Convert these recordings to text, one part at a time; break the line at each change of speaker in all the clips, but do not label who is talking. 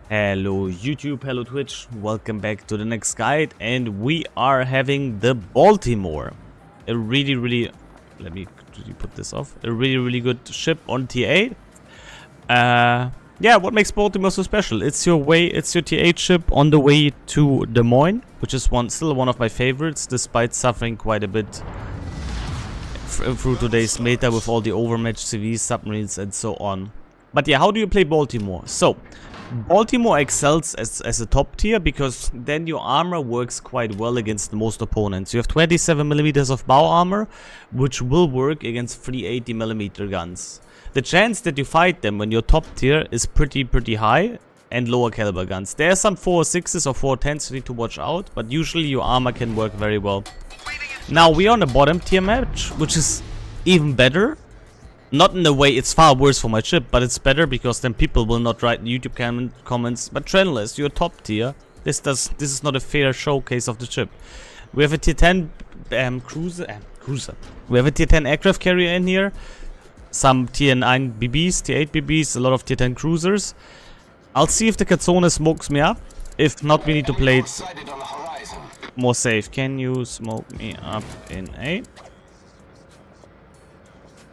Hello YouTube, hello Twitch, welcome back to the next guide, and we are having the Baltimore. A really, let me put this off, a really good ship on T8. Yeah, what makes Baltimore so special? It's your T8 ship on the way to Des Moines, which is still one of my favorites, despite suffering quite a bit through today's meta with all the overmatched CVs, submarines and so on. But yeah, how do you play Baltimore? So, Baltimore excels as a top tier because then your armor works quite well against most opponents. You have 27mm of bow armor, which will work against 380mm guns. The chance that you fight them when you're top tier is pretty high, and lower caliber guns. There are some 406s or 410s you need to watch out, but usually your armor can work very well. Now we are on a bottom tier match, which is even better. Not in a way it's far worse for my ship, but it's better because then people will not write YouTube comments. But Trendless, you're top tier. This is not a fair showcase of the ship. We have a tier 10 cruiser. We have a tier 10 aircraft carrier in here. Some tier 9 BBs, tier 8 BBs, a lot of tier 10 cruisers. I'll see if the Katsune smokes me up. If not, we need to play it more safe. Can you smoke me up in A?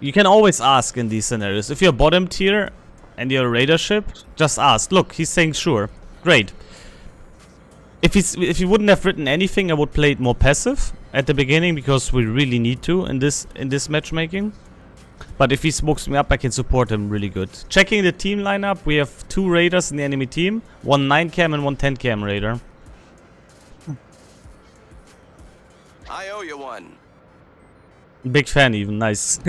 You can always ask in these scenarios. If you're bottom tier and you're a raider ship, just ask. Look, he's saying sure. Great. If he wouldn't have written anything, I would play it more passive at the beginning because we really need to in this matchmaking. But if he smokes me up, I can support him really good. Checking the team lineup, we have 2 raiders in the enemy team, one 9 cam and one 10 cam raider.
I owe you one.
Big fan even, nice.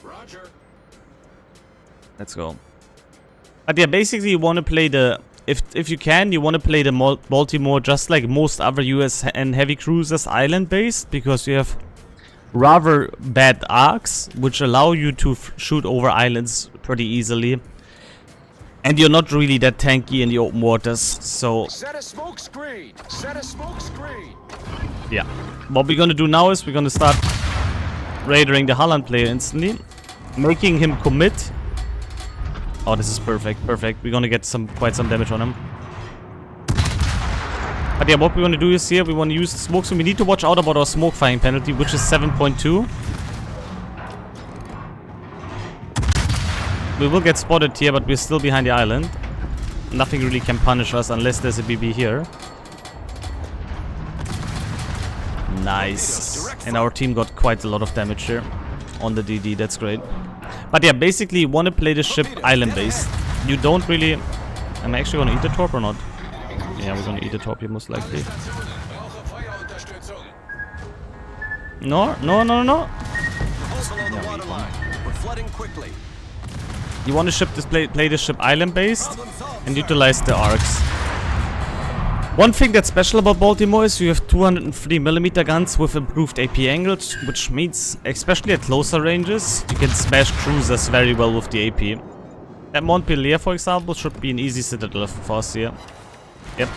Roger.
Let's go. But yeah, basically you want to play the... If you can, you want to play the Baltimore just like most other US and heavy cruisers, island-based, because you have rather bad arcs, which allow you to shoot over islands pretty easily. And you're not really that tanky in the open waters, so...
Set a smoke screen! Set a smoke screen!
Yeah. What we're gonna do now is we're gonna start raiding the Holland player instantly. Making him commit. Oh, this is perfect, perfect. We're gonna get quite some damage on him. But yeah, what we want to do is here, we want to use the smoke, so we need to watch out about our smoke firing penalty, which is 7.2. We will get spotted here, but we're still behind the island. Nothing really can punish us unless there's a BB here. Nice. And our team got quite a lot of damage here on the DD, that's great. But yeah, basically you want to play the ship island-based. You don't really... Am I actually going to eat the torp or not? Yeah, we're going to eat the torp here most likely. No.
We're flooding quickly.
You want to play the ship island-based and utilize the arcs. One thing that's special about Baltimore is you have 203mm guns with improved AP angles, which means, especially at closer ranges, you can smash cruisers very well with the AP. At Montpellier, for example, should be an easy citadel for us here. Yep.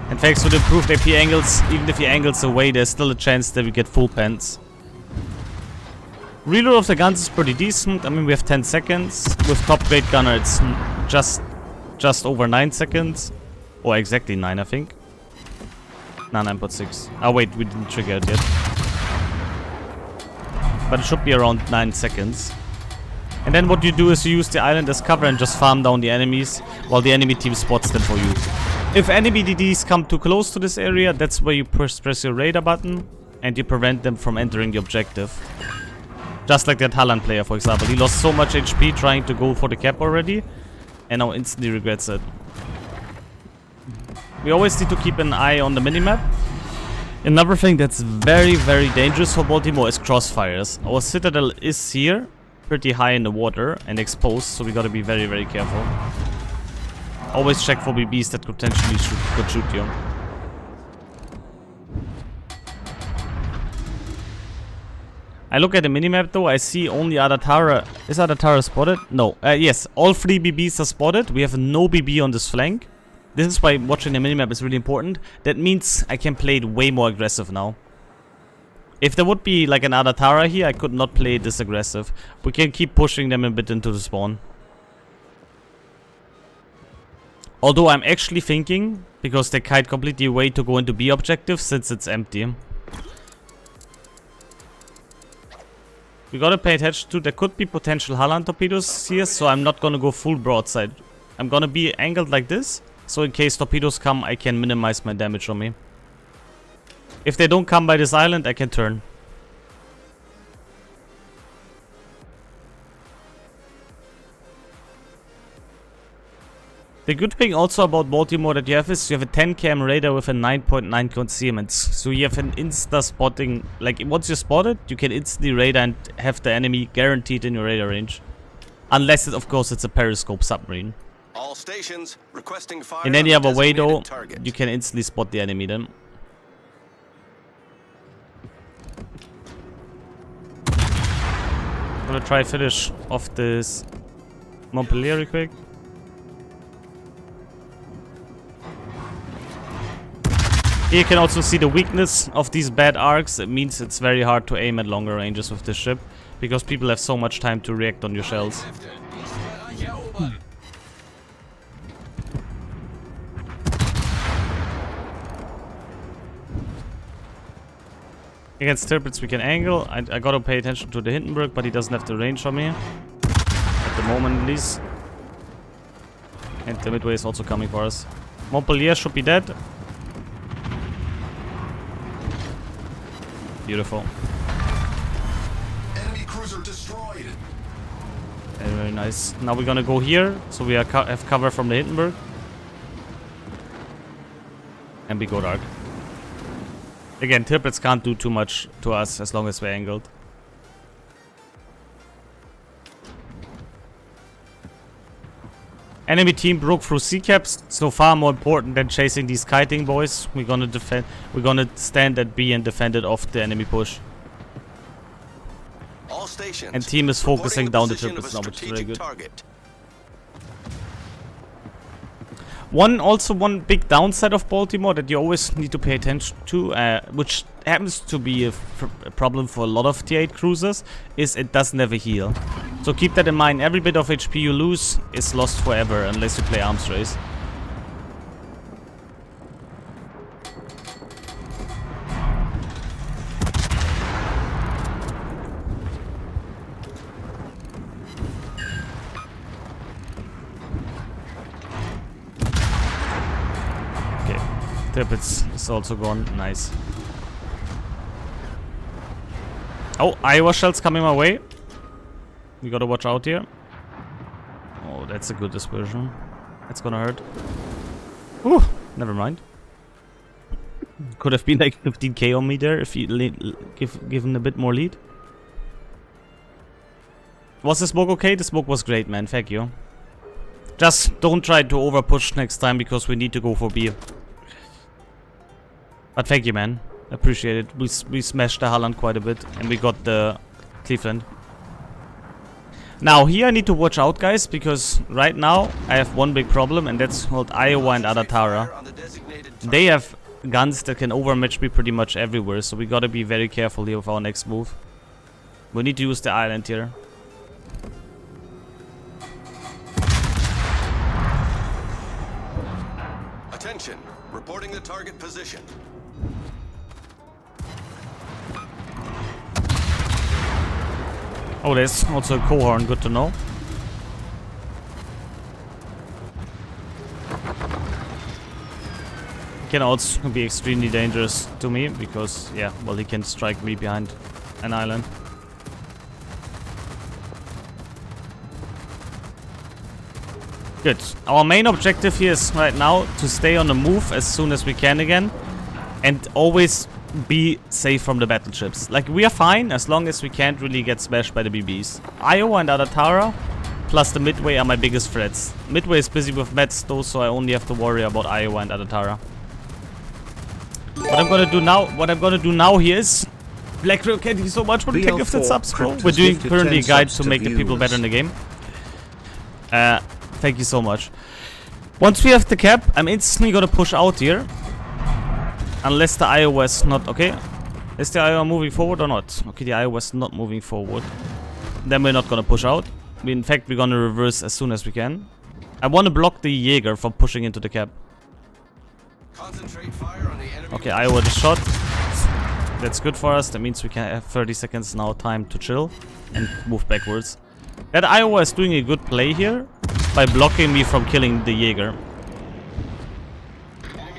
And thanks to the improved AP angles, even if he angles away, there's still a chance that we get full pens. Reload of the guns is pretty decent. I mean, we have 10 seconds. With top grade gunner, it's just over 9 seconds. Or exactly 9, I think. No, 9.6. Oh wait, we didn't trigger it yet. But it should be around 9 seconds. And then what you do is you use the island as cover and just farm down the enemies while the enemy team spots them for you. If enemy DDs come too close to this area, that's where you press your radar button and you prevent them from entering the objective. Just like that Holland player, for example. He lost so much HP trying to go for the cap already, and now instantly regrets it. We always need to keep an eye on the minimap. Another thing that's very dangerous for Baltimore is crossfires. Our citadel is here, pretty high in the water and exposed, so we gotta be very careful. Always check for BBs that potentially could shoot you. I look at the minimap though, I see only Adatara. Is Adatara spotted? No. Yes, all 3 BBs are spotted. We have no BB on this flank. This is why watching the minimap is really important. That means I can play it way more aggressive now. If there would be like another Tara here, I could not play this aggressive. We can keep pushing them a bit into the spawn. Although I'm actually thinking, because they kite completely away, to go into B objective since it's empty. We gotta pay attention to, there could be potential Hallan torpedoes here, so I'm not gonna go full broadside. I'm gonna be angled like this, so in case torpedoes come, I can minimize my damage on me. If they don't come by this island, I can turn. The good thing also about Baltimore that you have is you have a 10 cam radar with a 9.9 concealment. So you have an insta spotting, like once you spot it, you can instantly radar and have the enemy guaranteed in your radar range. Unless, of course, it's a periscope submarine.
All stations requesting fire
In any
on the
other way though,
designated target.
you can instantly spot the enemy then. I'm gonna try finish off this Montpellier real quick. Here you can also see the weakness of these bad arcs. It means it's very hard to aim at longer ranges with this ship, because people have so much time to react on your shells. Against Tirpitz we can angle. I gotta pay attention to the Hindenburg, but he doesn't have the range on me. At the moment at least. And the Midway is also coming for us. Montpellier should be dead. Beautiful.
Enemy cruiser destroyed.
Very, very nice. Now we're gonna go here, so we are have cover from the Hindenburg. And we go dark. Again, Tirpitz can't do too much to us as long as we're angled. Enemy team broke through sea caps, so far more important than chasing these kiting boys. We're gonna defend. We're gonna stand at B and defend it off the enemy push.
All stations.
And team is focusing
reporting
down the
position of
Tirpitz
a
now, which is very
strategic
good.
target.
One big downside of Baltimore that you always need to pay attention to, which happens to be a problem for a lot of T8 cruisers, is it doesn't have a heal. So keep that in mind. Every bit of HP you lose is lost forever unless you play arms race. Tirpitz is also gone. Nice. Oh, Iowa shells coming my way. We gotta watch out here. Oh, that's a good dispersion. That's gonna hurt. Ooh, never mind. Could have been like 15k on me there if you given a bit more lead. Was the smoke okay? The smoke was great, man. Thank you. Just don't try to over push next time because we need to go for B. But thank you, man. Appreciate it. We smashed the Halland quite a bit. And we got the Cleveland. Now, here I need to watch out, guys. Because right now, I have one big problem. And that's called Iowa and other Tara. They have guns that can overmatch me pretty much everywhere. So we gotta be very careful here with our next move. We need to use the island here.
Attention. Reporting the target position.
Oh, there's also a cohorn, good to know. Can also be extremely dangerous to me because, yeah, well, he can strike me behind an island. Good. Our main objective here is right now to stay on the move as soon as we can again. And always be safe from the battleships. Like, we are fine as long as we can't really get smashed by the BBs. Iowa and other Tara, plus the Midway are my biggest threats. Midway is busy with meds though, so I only have to worry about Iowa and other Tara. What I'm gonna do now here is... Black Rook, thank you so much for the 10 gifted subs, bro. We're doing currently a guide to make the people better in the game. Thank you so much. Once we have the cap, I'm instantly gonna push out here. Unless the Iowa is not... Okay. Is the Iowa moving forward or not? Okay, the Iowa is not moving forward. Then we're not gonna push out. In fact, we're gonna reverse as soon as we can. I want to block the Jaeger from pushing into the cap.
Concentrate fire on the enemy.
Okay, Iowa just shot. That's good for us. That means we can have 30 seconds now time to chill and move backwards. That Iowa is doing a good play here by blocking me from killing the Jaeger.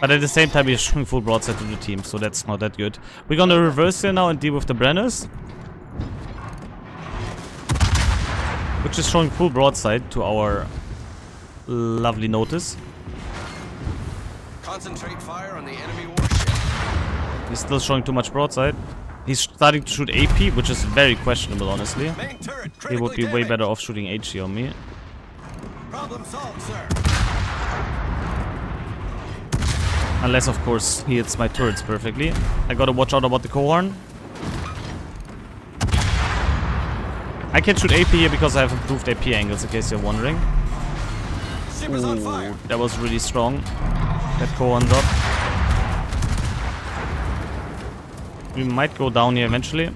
But at the same time, he's showing full broadside to the team, so that's not that good. We're gonna reverse here now and deal with the Brenners. Which is showing full broadside to our lovely Notice.
Concentrate fire on the enemy warship.
He's still showing too much broadside. He's starting to shoot AP, which is very questionable, honestly.
Main turret
He would be way
critically
better off shooting HE on me.
damaged. Problem solved, sir.
Unless, of course, he hits my turrets perfectly. I gotta watch out about the cohorn. I can shoot AP here because I have improved AP angles, in case you're wondering.
Ship is on fire.
That was really strong. That cohorn drop. We might go down here eventually.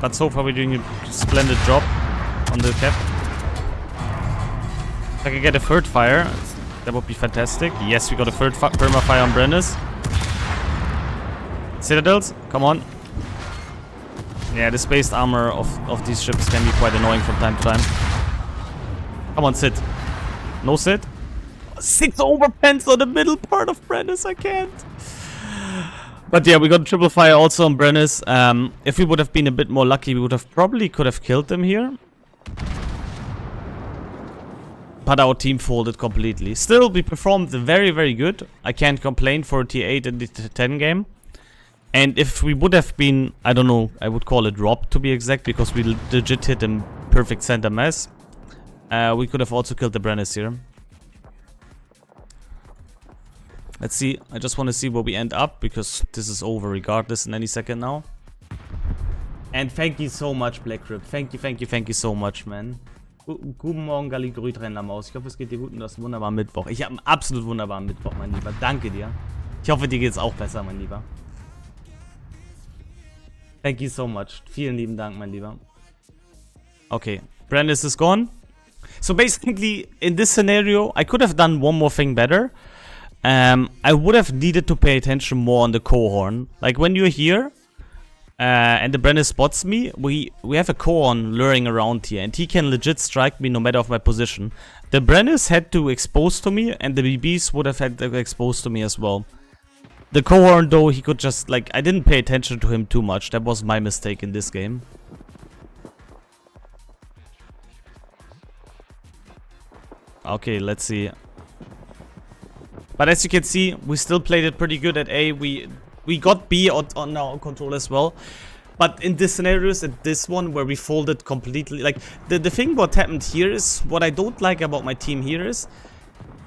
But so far we're doing a splendid job on the cap. If I can get a third fire, that would be fantastic. Yes, we got a third perma fire on Brennus. Citadels, come on. Yeah, the spaced armor of these ships can be quite annoying from time to time. Come on, sit. No sit. 6 overpens on the middle part of Brennus, I can't. But yeah, we got a triple fire also on Brennus. If we would have been a bit more lucky, we would have probably could have killed them here. But our team folded completely. Still, we performed very, very good. I can't complain for a tier 8 and the tier 10 game. And if we would have been, I don't know, I would call it robbed to be exact, because we legit hit a perfect center mass. We could have also killed the Brennus here. Let's see. I just want to see where we end up, because this is over regardless in any second now. And thank you so much, Black Rip. Thank you so much, man. Guten Morgen, Galligrütrennermaus. Ich hoffe, es geht dir gut und du hast einen wunderbaren Mittwoch. Ich habe einen absolut wunderbaren Mittwoch, mein Lieber. Danke dir. Ich hoffe, dir geht es auch besser, mein Lieber. Thank you so much. Vielen lieben Dank, mein Lieber. Okay, Brandis is gone. So basically, in this scenario, I could have done one more thing better. I would have needed to pay attention more on the cohorn. Like when you're here, and the Brennus spots me, we have a cohorn luring around here, and he can legit strike me no matter of my position. The Brennus had to expose to me, and the BBs would have had to expose to me as well. The cohorn, though, he could just, like, I didn't pay attention to him too much. That was my mistake in this game. Okay, let's see. But as you can see, we still played it pretty good at A. We got B on our control as well. But in this scenarios, at this one where we folded completely, like the thing what happened here is, what I don't like about my team here is,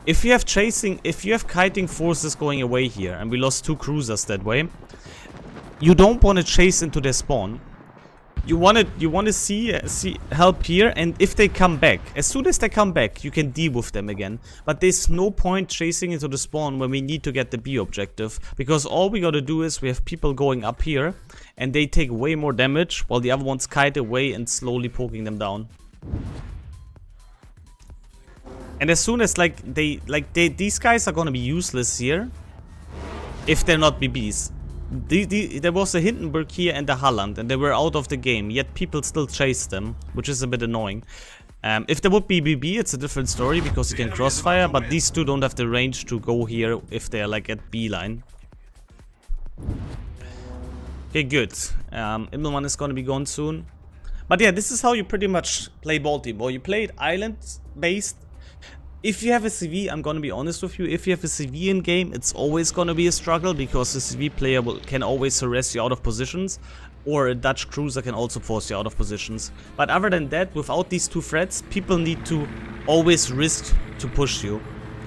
if you have kiting forces going away here, and we lost 2 cruisers that way, you don't want to chase into their spawn. You want to see help here, and if they come back, as soon as they come back, you can deal with them again. But there's no point chasing into the spawn when we need to get the B objective, because all we gotta do is we have people going up here, and they take way more damage, while the other ones kite away and slowly poking them down. And as soon as these guys are gonna be useless here, if they're not BBs. There was a Hindenburg here and a Holland, and they were out of the game, yet people still chased them, which is a bit annoying. If there would be BB, it's a different story, because you can crossfire, but these two don't have the range to go here if they're like at B line. Okay, good. Immelman is gonna be gone soon. But yeah, this is how you pretty much play Baltimore. You play it island-based. If you have a CV, I'm gonna be honest with you, if you have a CV in game, it's always gonna be a struggle, because the CV player can always harass you out of positions, or a Dutch cruiser can also force you out of positions. But other than that, without these 2 threats, people need to always risk to push you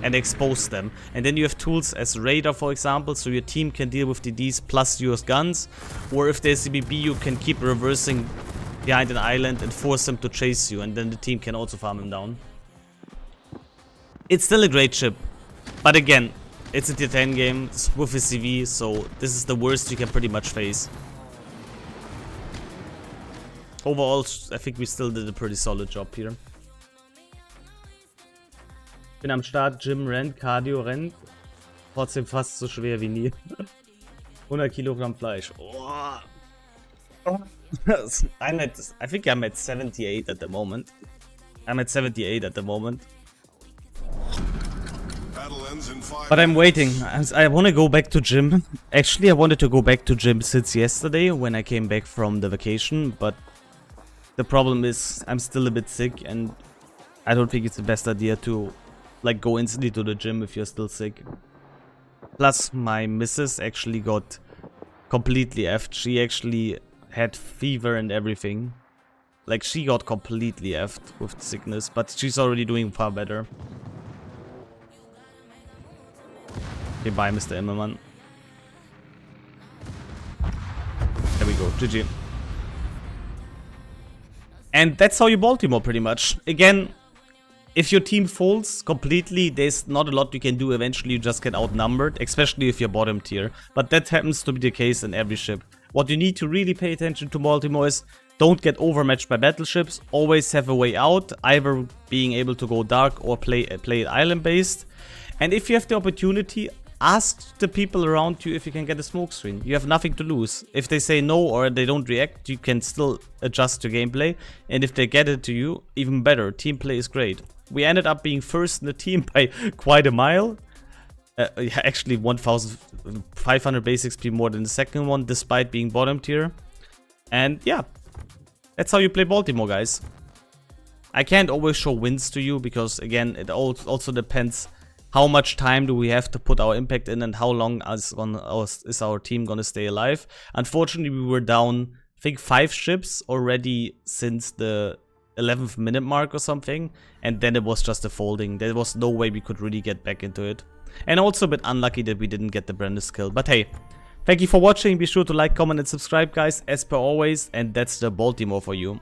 and expose them. And then you have tools as radar, for example, so your team can deal with DDs plus your guns, or if there's a BB, you can keep reversing behind an island and force them to chase you, and then the team can also farm them down. It's still a great ship, but again, It's a tier 10 game with a CV, so this is the worst you can pretty much face. Overall, I think we still did a pretty solid job here. Bin am Start, Gym rennt, Cardio rennt. Trotzdem fast so schwer wie nie. 100 Kilogramm Fleisch. Oh. I think I'm at 78 at the moment. I'm at 78 at the moment. But I'm waiting. I want to go back to gym. Actually, I wanted to go back to gym since yesterday when I came back from the vacation. But the problem is I'm still a bit sick and I don't think it's the best idea to like go instantly to the gym if you're still sick. Plus, my missus actually got completely effed. She actually had fever and everything. Like, she got completely effed with sickness, but she's already doing far better. Okay, bye, Mr. Immerman. There we go, GG. And that's how you Baltimore, pretty much. Again, if your team folds completely, there's not a lot you can do. Eventually, you just get outnumbered, especially if you're bottom tier. But that happens to be the case in every ship. What you need to really pay attention to Baltimore is don't get overmatched by battleships. Always have a way out, either being able to go dark or play it island-based. And if you have the opportunity, ask the people around you if you can get a smoke screen. You have nothing to lose. If they say no or they don't react, you can still adjust your gameplay. And if they get it to you, even better. Team play is great. We ended up being first in the team by quite a mile. Actually 1,500 base XP more than the second one, despite being bottom tier. And yeah, that's how you play Baltimore, guys. I can't always show wins to you because, again, it also depends how much time do we have to put our impact in and how long is our team gonna stay alive. Unfortunately, we were down, I think, 5 ships already since the 11th minute mark or something, and then it was just a folding. There was no way we could really get back into it. And also a bit unlucky that we didn't get the Brandis kill. But hey, thank you for watching. Be sure to like, comment, and subscribe, guys, as per always. And that's the Baltimore for you.